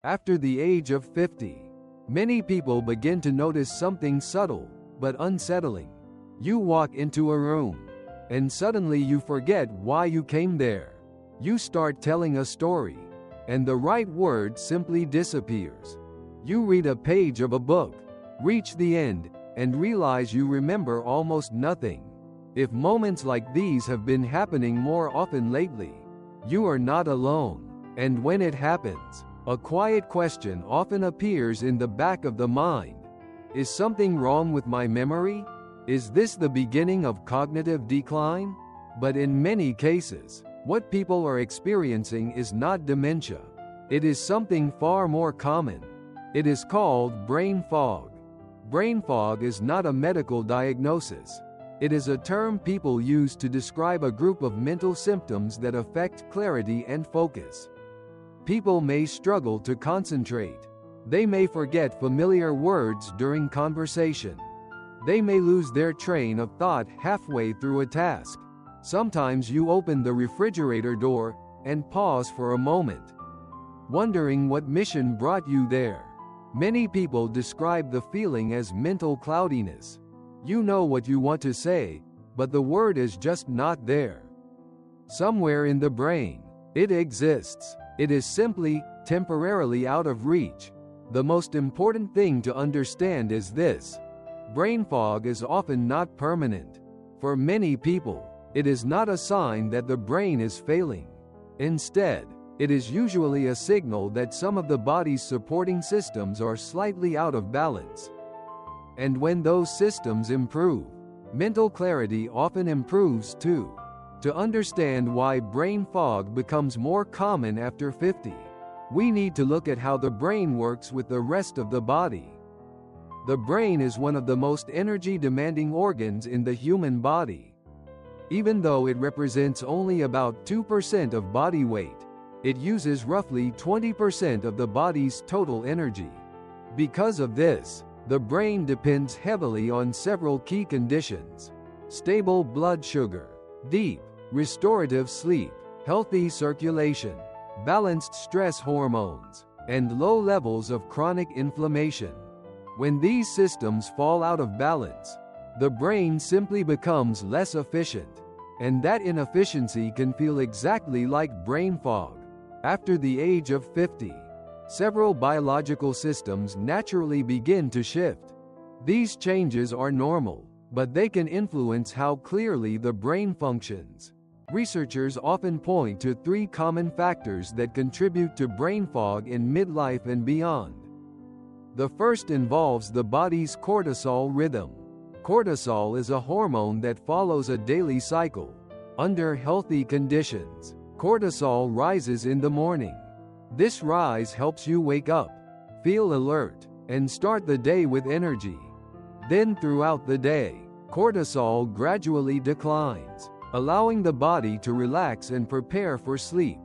After the age of 50, many people begin to notice something subtle, but unsettling. You walk into a room, and suddenly you forget why you came there. You start telling a story, and the right word simply disappears. You read a page of a book, reach the end, and realize you remember almost nothing. If moments like these have been happening more often lately, you are not alone. And when it happens, a quiet question often appears in the back of the mind. Is something wrong with my memory? Is this the beginning of cognitive decline? But in many cases, what people are experiencing is not dementia. It is something far more common. It is called brain fog. Brain fog is not a medical diagnosis. It is a term people use to describe a group of mental symptoms that affect clarity and focus. People may struggle to concentrate. They may forget familiar words during conversation. They may lose their train of thought halfway through a task. Sometimes you open the refrigerator door and pause for a moment, wondering what mission brought you there. Many people describe the feeling as mental cloudiness. You know what you want to say, but the word is just not there. Somewhere in the brain, it exists. It is simply, temporarily out of reach. The most important thing to understand is this: brain fog is often not permanent. For many people, it is not a sign that the brain is failing. Instead, it is usually a signal that some of the body's supporting systems are slightly out of balance. And when those systems improve, mental clarity often improves too. To understand why brain fog becomes more common after 50, we need to look at how the brain works with the rest of the body. The brain is one of the most energy-demanding organs in the human body. Even though it represents only about 2% of body weight, it uses roughly 20% of the body's total energy. Because of this, the brain depends heavily on several key conditions: stable blood sugar, deep, restorative sleep, healthy circulation, balanced stress hormones, and low levels of chronic inflammation. When these systems fall out of balance, the brain simply becomes less efficient, and that inefficiency can feel exactly like brain fog. After the age of 50, several biological systems naturally begin to shift. These changes are normal, but they can influence how clearly the brain functions. Researchers often point to 3 common factors that contribute to brain fog in midlife and beyond. The first involves the body's cortisol rhythm. Cortisol is a hormone that follows a daily cycle. Under healthy conditions, cortisol rises in the morning. This rise helps you wake up, feel alert, and start the day with energy. Then throughout the day, cortisol gradually declines, allowing the body to relax and prepare for sleep.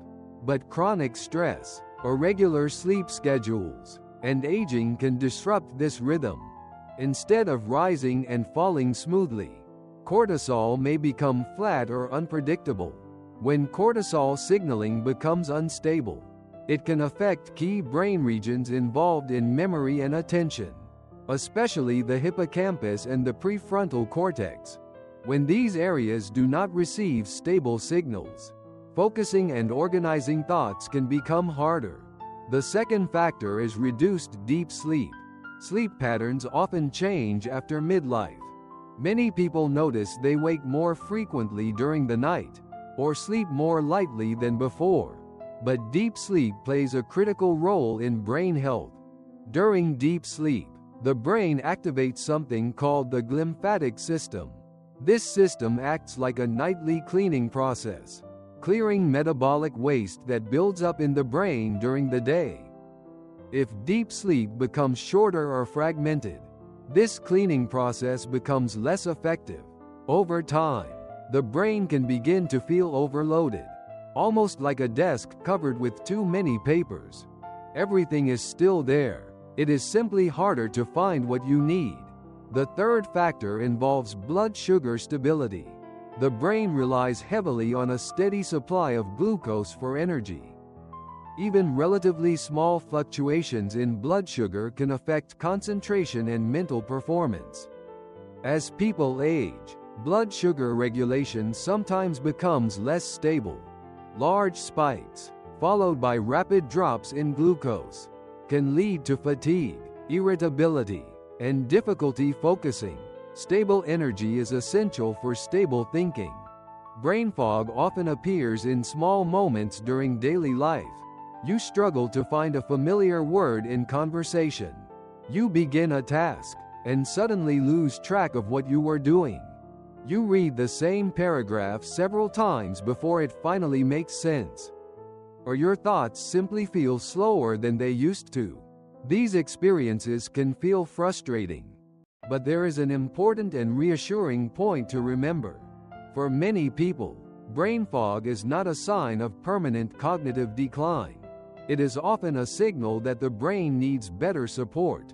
But chronic stress, irregular sleep schedules, and aging can disrupt this rhythm. Instead of rising and falling smoothly, cortisol may become flat or unpredictable. When cortisol signaling becomes unstable, it can affect key brain regions involved in memory and attention, especially the hippocampus and the prefrontal cortex. When these areas do not receive stable signals, focusing and organizing thoughts can become harder. The second factor is reduced deep sleep. Sleep patterns often change after midlife. Many people notice they wake more frequently during the night, or sleep more lightly than before. But deep sleep plays a critical role in brain health. During deep sleep, the brain activates something called the glymphatic system. This system acts like a nightly cleaning process, clearing metabolic waste that builds up in the brain during the day. If deep sleep becomes shorter or fragmented, this cleaning process becomes less effective. Over time, the brain can begin to feel overloaded, almost like a desk covered with too many papers. Everything is still there. It is simply harder to find what you need. The third factor involves blood sugar stability. The brain relies heavily on a steady supply of glucose for energy. Even relatively small fluctuations in blood sugar can affect concentration and mental performance. As people age, blood sugar regulation sometimes becomes less stable. Large spikes, followed by rapid drops in glucose, can lead to fatigue, irritability, and difficulty focusing. Stable energy is essential for stable thinking. Brain fog often appears in small moments during daily life. You struggle to find a familiar word in conversation. You begin a task, and suddenly lose track of what you were doing. You read the same paragraph several times before it finally makes sense. Or your thoughts simply feel slower than they used to. These experiences can feel frustrating. But there is an important and reassuring point to remember. For many people, brain fog is not a sign of permanent cognitive decline. It is often a signal that the brain needs better support.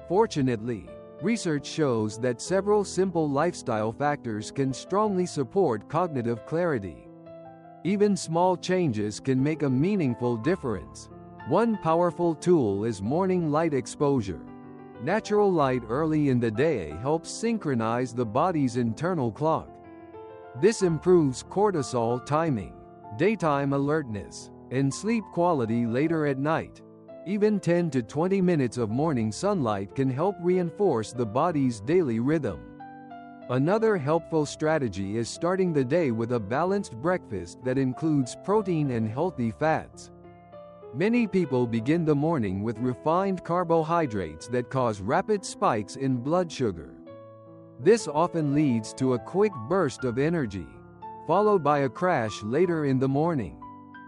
Fortunately, research shows that several simple lifestyle factors can strongly support cognitive clarity. Even small changes can make a meaningful difference. One powerful tool is morning light exposure. Natural light early in the day helps synchronize the body's internal clock. This improves cortisol timing, daytime alertness, and sleep quality later at night. Even 10 to 20 minutes of morning sunlight can help reinforce the body's daily rhythm. Another helpful strategy is starting the day with a balanced breakfast that includes protein and healthy fats. Many people begin the morning with refined carbohydrates that cause rapid spikes in blood sugar. This often leads to a quick burst of energy, followed by a crash later in the morning.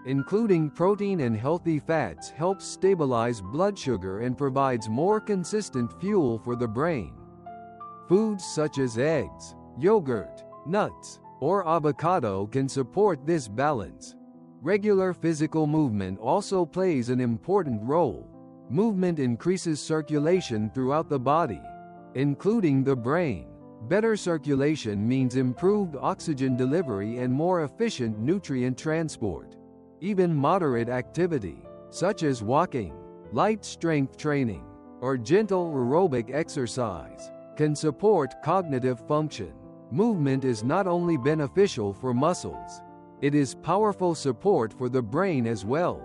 Including protein and healthy fats helps stabilize blood sugar and provides more consistent fuel for the brain. Foods such as eggs, yogurt, nuts, or avocado can support this balance. Regular physical movement also plays an important role. Movement increases circulation throughout the body, including the brain. Better circulation means improved oxygen delivery and more efficient nutrient transport. Even moderate activity, such as walking, light strength training, or gentle aerobic exercise, can support cognitive function. Movement is not only beneficial for muscles, it is powerful support for the brain as well.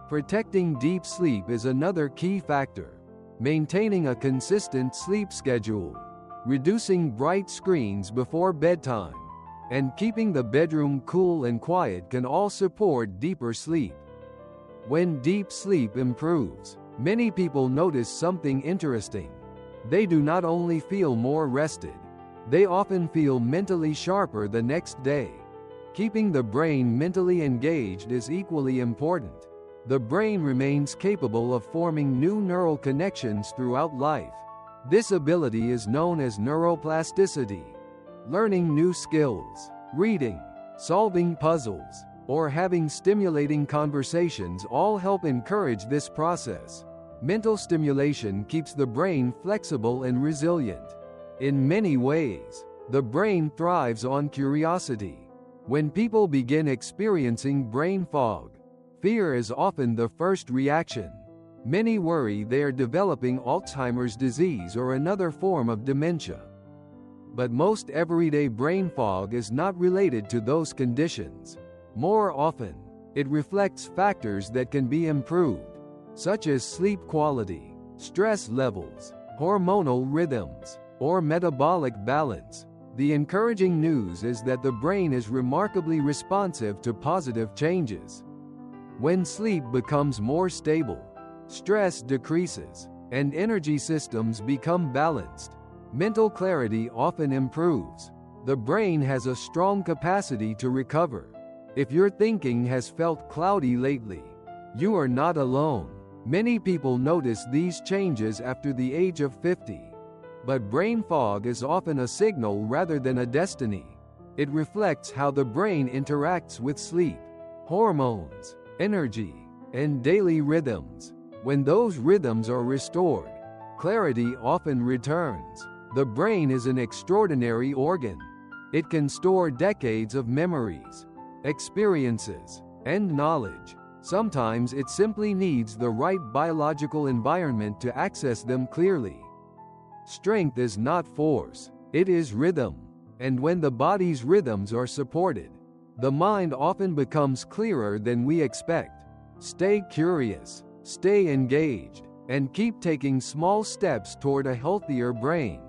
Protecting deep sleep is another key factor. Maintaining a consistent sleep schedule, reducing bright screens before bedtime, and keeping the bedroom cool and quiet can all support deeper sleep. When deep sleep improves, many people notice something interesting. They do not only feel more rested, they often feel mentally sharper the next day. Keeping the brain mentally engaged is equally important. The brain remains capable of forming new neural connections throughout life. This ability is known as neuroplasticity. Learning new skills, reading, solving puzzles, or having stimulating conversations all help encourage this process. Mental stimulation keeps the brain flexible and resilient. In many ways, the brain thrives on curiosity. When people begin experiencing brain fog, fear is often the first reaction. Many worry they are developing Alzheimer's disease or another form of dementia. But most everyday brain fog is not related to those conditions. More often, it reflects factors that can be improved, such as sleep quality, stress levels, hormonal rhythms, or metabolic balance. The encouraging news is that the brain is remarkably responsive to positive changes. When sleep becomes more stable, stress decreases, and energy systems become balanced, mental clarity often improves. The brain has a strong capacity to recover. If your thinking has felt cloudy lately, you are not alone. Many people notice these changes after the age of 50. But brain fog is often a signal rather than a destiny. It reflects how the brain interacts with sleep, hormones, energy, and daily rhythms. When those rhythms are restored, clarity often returns. The brain is an extraordinary organ. It can store decades of memories, experiences, and knowledge. Sometimes it simply needs the right biological environment to access them clearly. Strength is not force, it is rhythm. And when the body's rhythms are supported, the mind often becomes clearer than we expect. Stay curious, stay engaged, and keep taking small steps toward a healthier brain.